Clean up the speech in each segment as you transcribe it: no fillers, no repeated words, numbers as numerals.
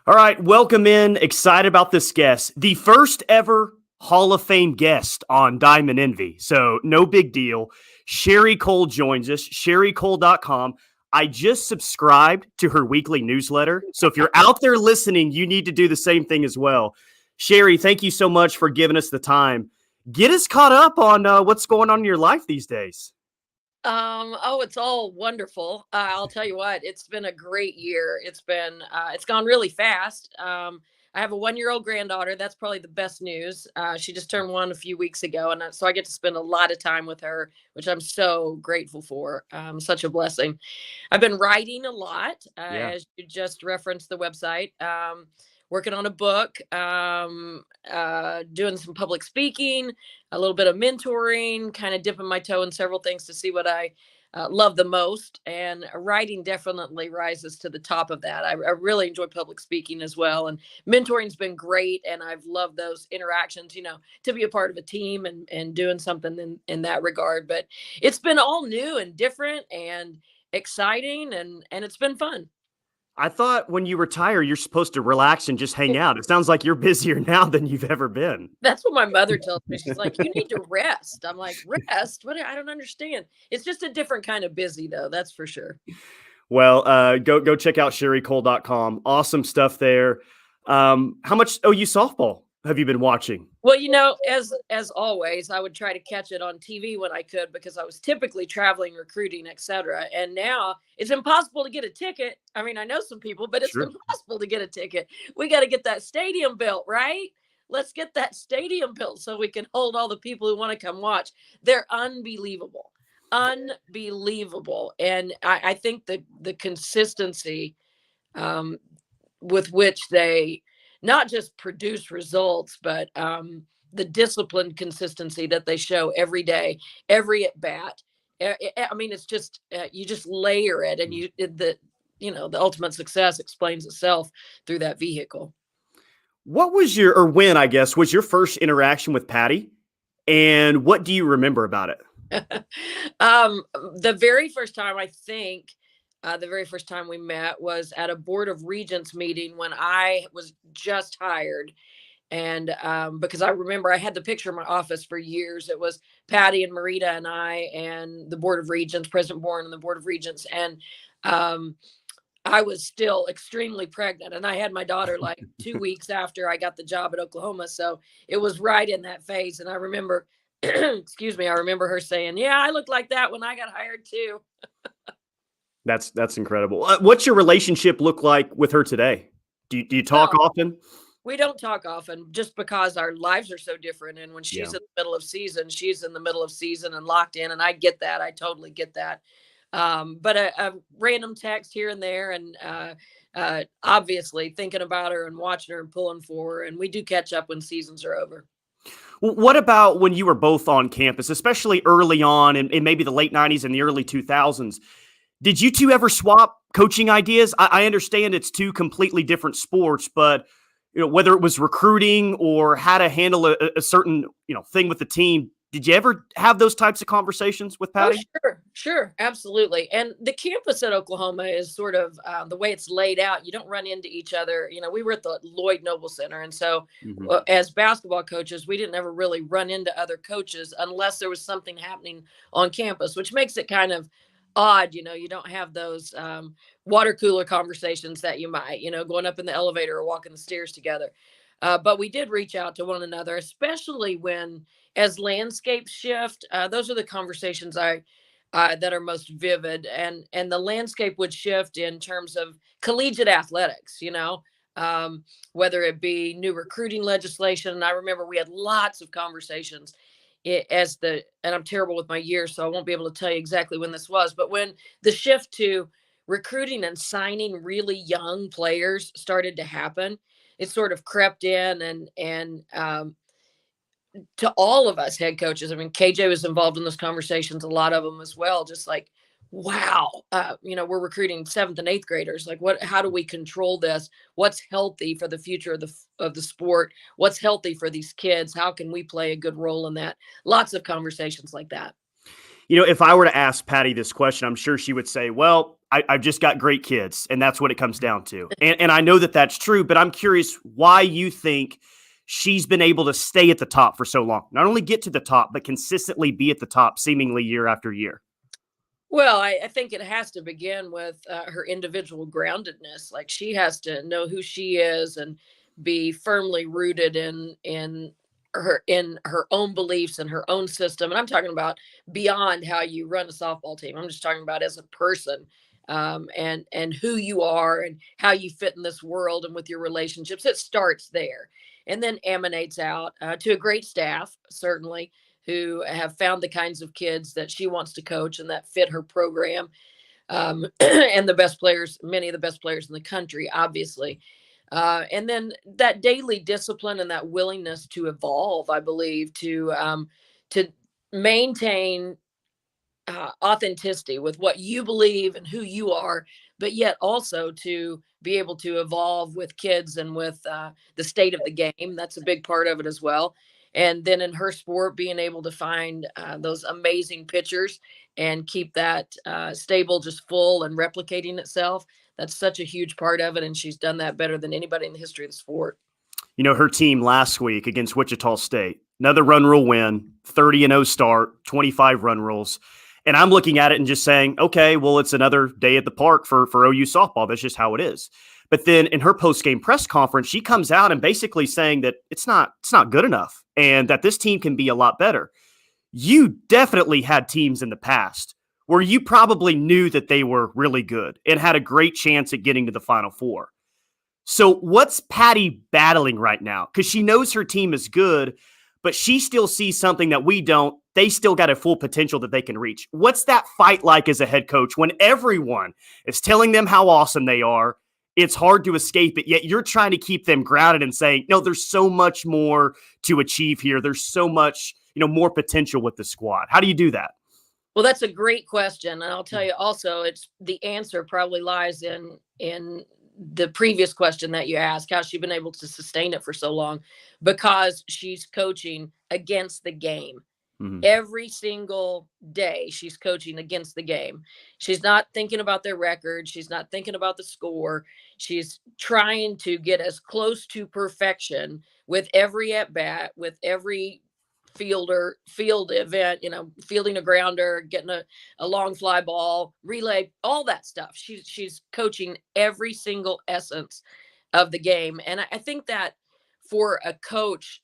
All right, welcome in. Excited about this guest. The first ever Hall of Fame guest on Diamond Envy. So, no big deal. Sherri Coale joins us, sherricoale.com. I just subscribed to her weekly newsletter. So, if you're out there listening, you need to do the same thing as well. Sherri, thank you so much for giving us the time. Get us caught up on what's going on in your life these days. It's all wonderful. I'll tell you what, it's been a great year. It's gone really fast. I have a 1-year-old granddaughter. That's probably the best news. She just turned 1 a few weeks ago, and so I get to spend a lot of time with her, which I'm so grateful for. Such a blessing. I've been writing a lot, Yeah. as you just referenced the website. Working on a book, doing some public speaking, a little bit of mentoring, kind of dipping my toe in several things to see what I love the most. And writing definitely rises to the top of that. I really enjoy public speaking as well. And mentoring's been great. And I've loved those interactions, to be a part of a team and doing something in that regard. But it's been all new and different and exciting, and it's been fun. I thought when you retire, you're supposed to relax and just hang out. It sounds like you're busier now than you've ever been. That's what my mother tells me. She's like, "You need to rest." I'm like, "Rest? What? I don't understand." It's just a different kind of busy, though. That's for sure. Well, go check out sherricoale.com. Awesome stuff there. How much OU softball have you been watching? Well, as always, I would try to catch it on TV when I could because I was typically traveling, recruiting, etc. And now it's impossible to get a ticket. I mean, I know some people, but it's Sure. impossible to get a ticket. We got to get that stadium built, right? Let's get that stadium built so we can hold all the people who want to come watch. They're unbelievable. Unbelievable. And I think the consistency with which they not just produce results, but the disciplined consistency that they show every day, every at bat. I mean, it's just you just layer it, and the ultimate success explains itself through that vehicle. What was when, I guess, was your first interaction with Patty? And what do you remember about it? The very first time, I think, the very first time we met was at a Board of Regents meeting when I was just hired. And because I remember I had the picture in my office for years. It was Patty and Marita and I and the Board of Regents, President Bourne and the Board of Regents. And I was still extremely pregnant. And I had my daughter like 2 weeks after I got the job at Oklahoma. So it was right in that phase. And I remember, excuse me, I remember her saying, "Yeah, I looked like that when I got hired too." That's incredible. What's your relationship look like with her today? Do you talk Well, often? we don't talk often just because our lives are so different. And when Yeah. she's in the middle of season, she's in the middle of season and locked in. And I get that. I totally get that. But a random text here and there, and obviously thinking about her and watching her and pulling for her. And we do catch up when seasons are over. What about when you were both on campus, especially early on in maybe the late 90s and the early 2000s? Did you two ever swap coaching ideas? I understand it's two completely different sports, but whether it was recruiting or how to handle a certain thing with the team, did you ever have those types of conversations with Oh, Patty? sure, absolutely. And the campus at Oklahoma is sort of the way it's laid out. You don't run into each other. We were at the Lloyd Noble Center, and so Hmm. as basketball coaches, we didn't ever really run into other coaches unless there was something happening on campus, which makes it kind of odd. You don't have those water cooler conversations that you might, going up in the elevator or walking the stairs together. But we did reach out to one another, especially as landscapes shift. Those are the conversations that are most vivid, and the landscape would shift in terms of collegiate athletics. Whether it be new recruiting legislation. And I remember we had lots of conversations and I'm terrible with my years, so I won't be able to tell you exactly when this was, but when the shift to recruiting and signing really young players started to happen, it sort of crept in and to all of us head coaches. I mean, KJ was involved in those conversations, a lot of them as well. Just like, wow, we're recruiting 7th and 8th graders. Like, how do we control this? What's healthy for the future of the sport? What's healthy for these kids? How can we play a good role in that? Lots of conversations like that. If I were to ask Patty this question, I'm sure she would say, well, I've just got great kids, and that's what it comes down to. And I know that that's true, but I'm curious why you think she's been able to stay at the top for so long. Not only get to the top, but consistently be at the top seemingly year after year. Well, I think it has to begin with her individual groundedness. Like she has to know who she is and be firmly rooted in her own beliefs and her own system. And I'm talking about beyond how you run a softball team. I'm just talking about as a person, and who you are and how you fit in this world and with your relationships. It starts there, and then emanates out to a great staff, certainly, who have found the kinds of kids that she wants to coach and that fit her program. And the best players, many of the best players in the country, obviously. And then that daily discipline and that willingness to evolve, I believe, to maintain authenticity with what you believe and who you are, but yet also to be able to evolve with kids and with the state of the game. That's a big part of it as well. And then in her sport, being able to find those amazing pitchers and keep that stable, just full and replicating itself. That's such a huge part of it. And she's done that better than anybody in the history of the sport. You know, her team last week against Wichita State, another run rule win, 30-0 start, 25 run rules. And I'm looking at it and just saying, okay, well, it's another day at the park for OU softball. That's just how it is. But then in her post-game press conference, she comes out and basically saying that it's not good enough and that this team can be a lot better. You definitely had teams in the past where you probably knew that they were really good and had a great chance at getting to the Final Four. So what's Patty battling right now? Because she knows her team is good, but she still sees something that we don't. They still got a full potential that they can reach. What's that fight like as a head coach when everyone is telling them how awesome they are? It's hard to escape it, yet you're trying to keep them grounded and saying, no, there's so much more to achieve here. There's so much, more potential with the squad. How do you do that? Well, that's a great question. And I'll tell you also, it's the answer probably lies in the previous question that you asked, how she's been able to sustain it for so long, because she's coaching against the game. Mm-hmm. Every single day she's coaching against the game. She's not thinking about their record. She's not thinking about the score. She's trying to get as close to perfection with every at bat, with every field event, fielding a grounder, getting a long fly ball, relay, all that stuff. She's coaching every single essence of the game. And I think that for a coach,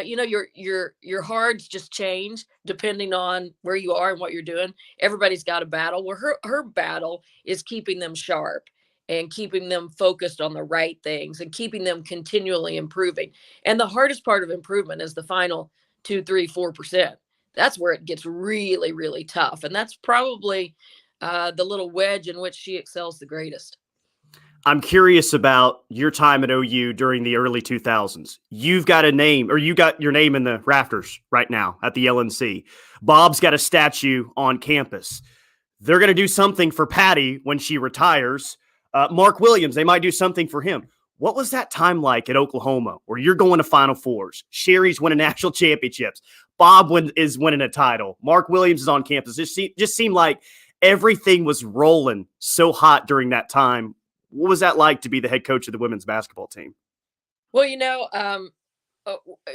your hards just change depending on where you are and what you're doing. Everybody's got a battle where her battle is keeping them sharp and keeping them focused on the right things and keeping them continually improving. And the hardest part of improvement is the final 2, 3, 4%. That's where it gets really, really tough. And that's probably the little wedge in which she excels the greatest. I'm curious about your time at OU during the early 2000s. You've got a name, or you got your name in the rafters right now at the LNC. Bob's got a statue on campus. They're going to do something for Patty when she retires. Mark Williams, they might do something for him. What was that time like at Oklahoma where you're going to Final Fours? Sherri's winning national championships. Bob is winning a title. Mark Williams is on campus. It just seemed like everything was rolling so hot during that time. What was that like to be the head coach of the women's basketball team? Well,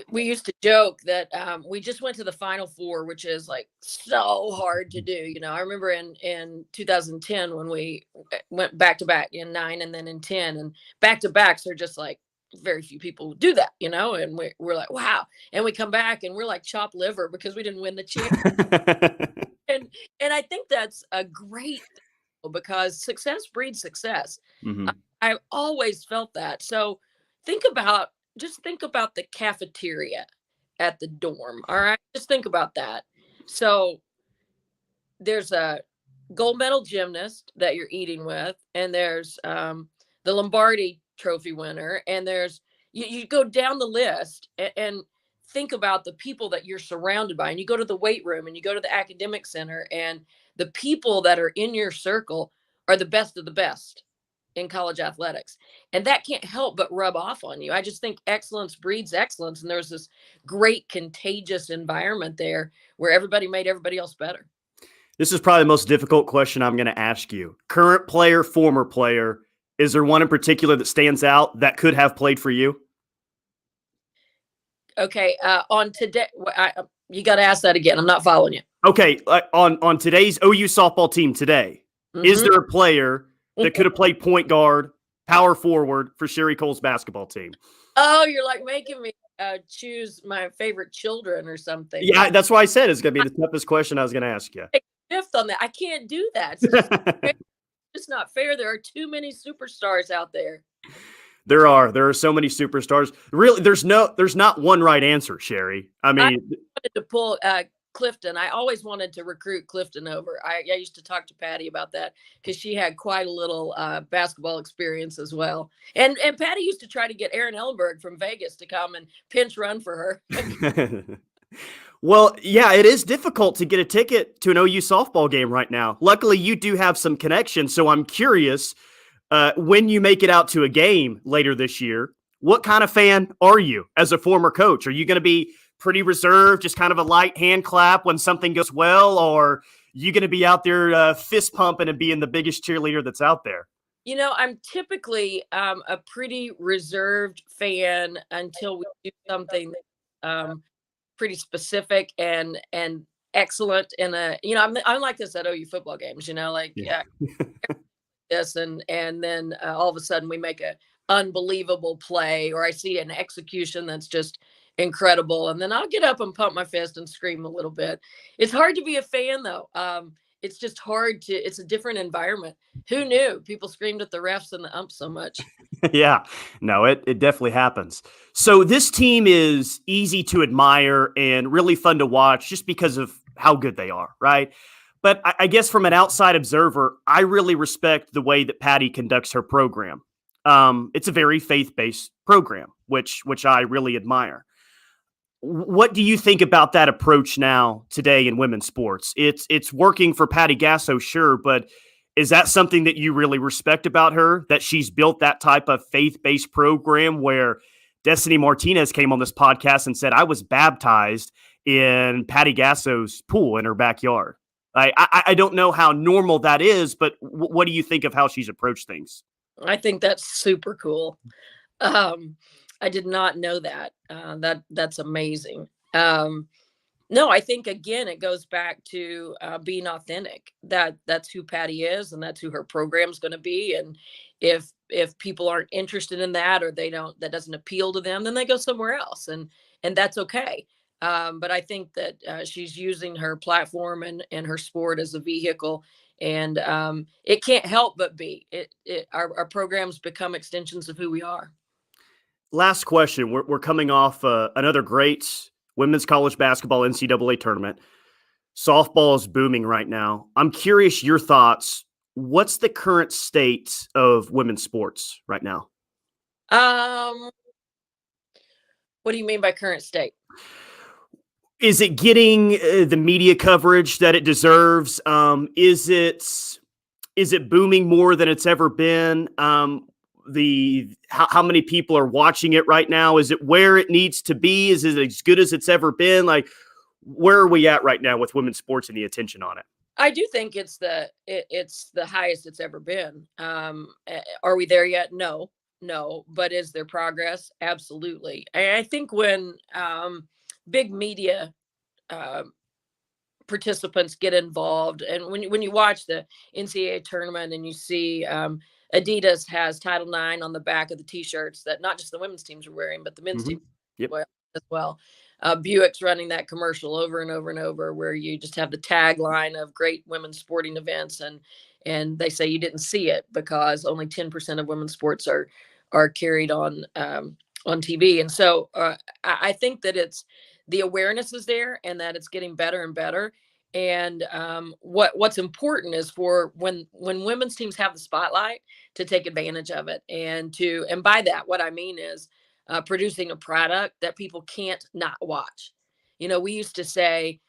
we used to joke that we just went to the Final Four, which is like so hard to do. I remember in 2010 when we went back to back in 9 and then in 10, and back to backs are just like very few people do that, and we're like, wow. And we come back and we're like chopped liver because we didn't win the championship. and I think that's a great thing because success breeds success. Mm-hmm. I've always felt that. So think about the cafeteria at the dorm. All right. Just think about that. So there's a gold medal gymnast that you're eating with, and there's the Lombardi trophy winner. And there's, you go down the list and think about the people that you're surrounded by, and you go to the weight room and you go to the academic center, and the people that are in your circle are the best of the best in college athletics. And that can't help but rub off on you. I just think excellence breeds excellence. And there's this great contagious environment there where everybody made everybody else better. This is probably the most difficult question I'm going to ask you. Current player, former player. Is there one in particular that stands out that could have played for you? Okay, on today, you got to ask that again. I'm not following you. Okay, on today's OU softball team today, is there a player that could have played point guard, power forward for Sherri Coale's basketball team? Oh, you're like making me choose my favorite children or something. Yeah, that's why I said it's going to be the toughest question I was going to ask you. Fifth on that. I can't do that. It's not fair. There are too many superstars out there. There are so many superstars. Really, there's not one right answer, Sherri. I mean, I wanted to pull Clifton. I always wanted to recruit Clifton over. I used to talk to Patty about that because she had quite a little basketball experience as well. And Patty used to try to get Aaron Ellenberg from Vegas to come and pinch run for her. Well, yeah, it is difficult to get a ticket to an OU softball game right now. Luckily, you do have some connections, so I'm curious when you make it out to a game later this year, what kind of fan are you as a former coach? Are you going to be pretty reserved, just kind of a light hand clap when something goes well, or are you going to be out there fist pumping and being the biggest cheerleader that's out there? You know, I'm typically a pretty reserved fan until we do something pretty specific and excellent in a, I'm like this at OU football games, like this and then all of a sudden we make a unbelievable play, or I see an execution that's just incredible, and then I'll get up and pump my fist and scream a little bit. It's hard to be a fan though. It's just hard to, it's a different environment. Who knew people screamed at the refs and the umps so much? Yeah, no, it definitely happens. So this team is easy to admire and really fun to watch just because of how good they are, right? But I guess from an outside observer, I really respect the way that Patty conducts her program. It's a very faith-based program, which I really admire. What do you think about that approach now today in women's sports? It's working for Patty Gasso, sure, but is that something that you really respect about her, that she's built that type of faith-based program where Destiny Martinez came on this podcast and said, I was baptized in Patty Gasso's pool in her backyard? I don't know how normal that is, but what do you think of how she's approached things? I think that's super cool. I did not know that. That's amazing. No, I think again it goes back to being authentic. That's who Patty is, and that's who her program's going to be. And if people aren't interested in that, or that doesn't appeal to them, then they go somewhere else, and that's okay. But I think that she's using her platform and her sport as a vehicle, and it can't help but be. Our programs become extensions of who we are. Last question. We're coming off another great women's college basketball NCAA tournament. Softball is booming right now. I'm curious your thoughts. What's the current state of women's sports right now? What do you mean by current state? Is it getting the media coverage that it deserves? Is it booming more than it's ever been? How many people are watching it right now? Is it where it needs to be? Is it as good as it's ever been? Like, where are we at right now with women's sports and the attention on it? I do think it's the highest it's ever been. Are we there yet? No. But is there progress? Absolutely. I think when big media participants get involved, and when you watch the NCAA tournament and you see Adidas has Title IX on the back of the T-shirts that not just the women's teams are wearing, but the men's team as well. Buick's running that commercial over and over and over, where you just have the tagline of great women's sporting events, and they say you didn't see it because only 10% of women's sports are carried on TV. And so I think that the awareness is there, and that it's getting better and better. And what's important is for when women's teams have the spotlight, to take advantage of it, and by that, what I mean is producing a product that people can't not watch. We used to say,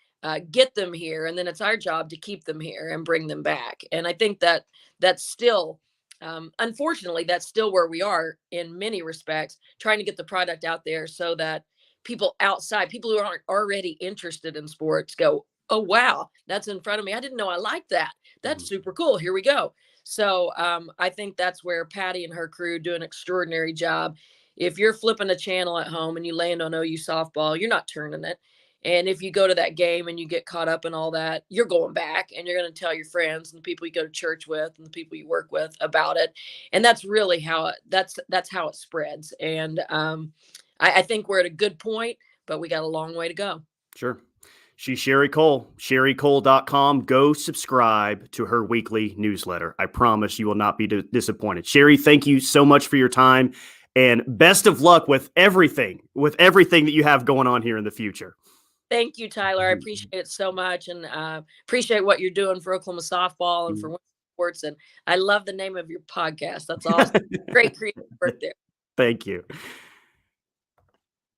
get them here, and then it's our job to keep them here and bring them back. And I think that that's still, unfortunately, that's still where we are in many respects, trying to get the product out there so that people outside, people who aren't already interested in sports, go, oh, wow, that's in front of me. I didn't know I liked that. That's Mhm. super cool. Here we go. So I think that's where Patty and her crew do an extraordinary job. If you're flipping a channel at home and you land on OU softball, you're not turning it. And if you go to that game and you get caught up in all that, you're going back and you're going to tell your friends and the people you go to church with and the people you work with about it. And that's really how that's how it spreads. And I think we're at a good point, but we got a long way to go. Sure. She's Sherri Coale, sherricoale.com. Go subscribe to her weekly newsletter. I promise you will not be disappointed. Sherri, thank you so much for your time and best of luck with everything that you have going on here in the future. Thank you, Tyler. I appreciate it so much, and appreciate what you're doing for Oklahoma softball and for women's sports. And I love the name of your podcast. That's awesome. Great creative work there. Thank you.